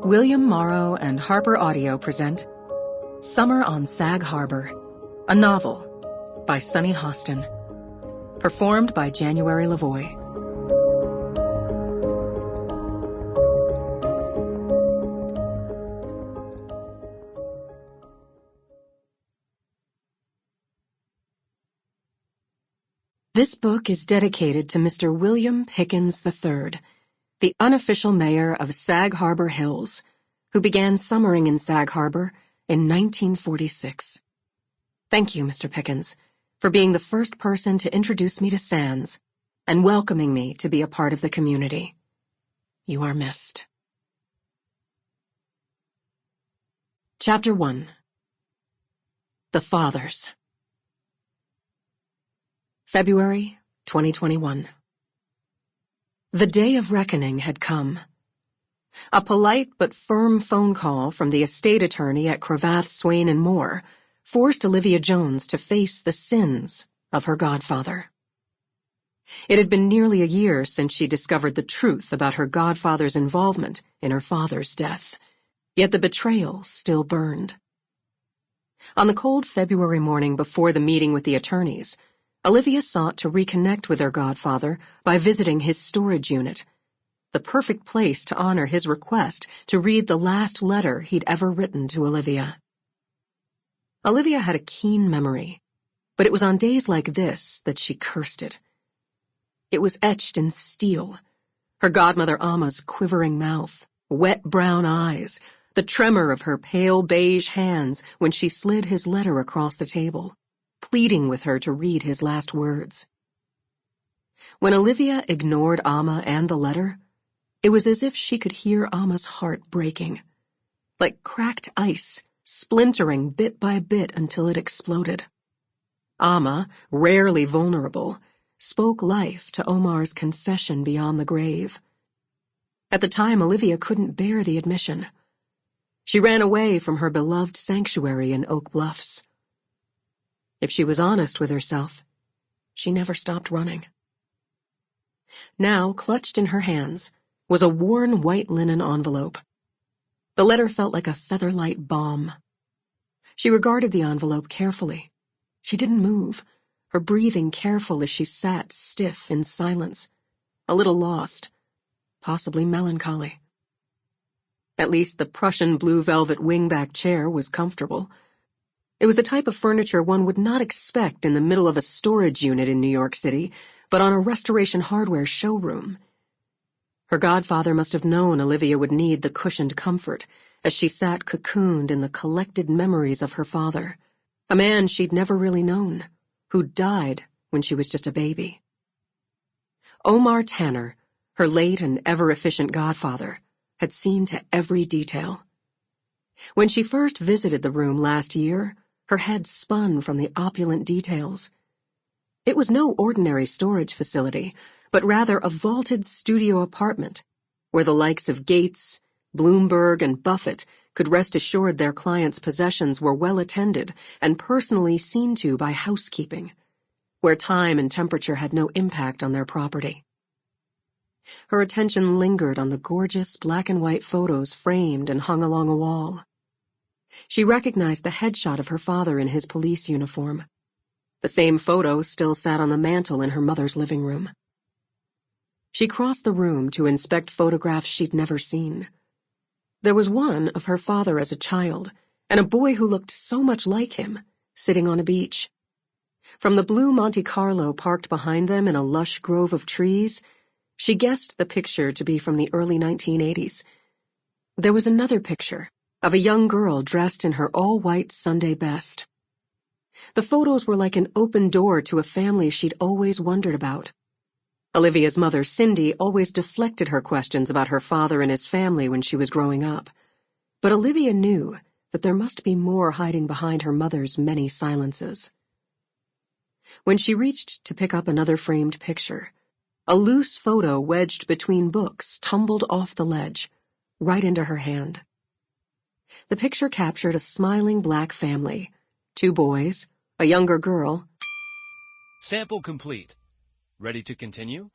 William Morrow and Harper Audio present Summer on Sag Harbor, a novel by Sunny Hostin. Performed by January LaVoy. This book is dedicated to Mr. William Pickens III, the unofficial mayor of Sag Harbor Hills, who began summering in Sag Harbor in 1946. Thank you, Mr. Pickens, for being the first person to introduce me to Sands and welcoming me to be a part of the community. You are missed. Chapter 1. The Fathers. February 2021. The day of reckoning had come. A polite but firm phone call from the estate attorney at Cravath, Swain & Moore forced Olivia Jones to face the sins of her godfather. It had been nearly a year since she discovered the truth about her godfather's involvement in her father's death, yet the betrayal still burned. On the cold February morning before the meeting with the attorneys, Olivia sought to reconnect with her godfather by visiting his storage unit, the perfect place to honor his request to read the last letter he'd ever written to Olivia. Olivia had a keen memory, but it was on days like this that she cursed it. It was etched in steel, her godmother Amma's quivering mouth, wet brown eyes, the tremor of her pale beige hands when she slid his letter across the table, pleading with her to read his last words. When Olivia ignored Amma and the letter, it was as if she could hear Amma's heart breaking, like cracked ice, splintering bit by bit until it exploded. Amma, rarely vulnerable, spoke life to Omar's confession beyond the grave. At the time, Olivia couldn't bear the admission. She ran away from her beloved sanctuary in Oak Bluffs. If she was honest with herself, she never stopped running. Now, clutched in her hands, was a worn white linen envelope. The letter felt like a featherlight bomb. She regarded the envelope carefully. She didn't move, her breathing careful as she sat stiff in silence, a little lost, possibly melancholy. At least the Prussian blue velvet wingback chair was comfortable. It was the type of furniture one would not expect in the middle of a storage unit in New York City, but on a restoration hardware showroom. Her godfather must have known Olivia would need the cushioned comfort as she sat cocooned in the collected memories of her father, a man she'd never really known, who died when she was just a baby. Omar Tanner, her late and ever-efficient godfather, had seen to every detail. When she first visited the room last year, her head spun from the opulent details. It was no ordinary storage facility, but rather a vaulted studio apartment, where the likes of Gates, Bloomberg, and Buffett could rest assured their clients' possessions were well attended and personally seen to by housekeeping, where time and temperature had no impact on their property. Her attention lingered on the gorgeous black and white photos framed and hung along a wall. She recognized the headshot of her father in his police uniform. The same photo still sat on the mantel in her mother's living room. She crossed the room to inspect photographs she'd never seen. There was one of her father as a child, and a boy who looked so much like him, sitting on a beach. From the blue Monte Carlo parked behind them in a lush grove of trees, she guessed the picture to be from the early 1980s. There was another picture of a young girl dressed in her all-white Sunday best. The photos were like an open door to a family she'd always wondered about. Olivia's mother, Cindy, always deflected her questions about her father and his family when she was growing up. But Olivia knew that there must be more hiding behind her mother's many silences. When she reached to pick up another framed picture, a loose photo wedged between books tumbled off the ledge, right into her hand. The picture captured a smiling black family, 2 boys, a younger girl. Sample complete. Ready to continue?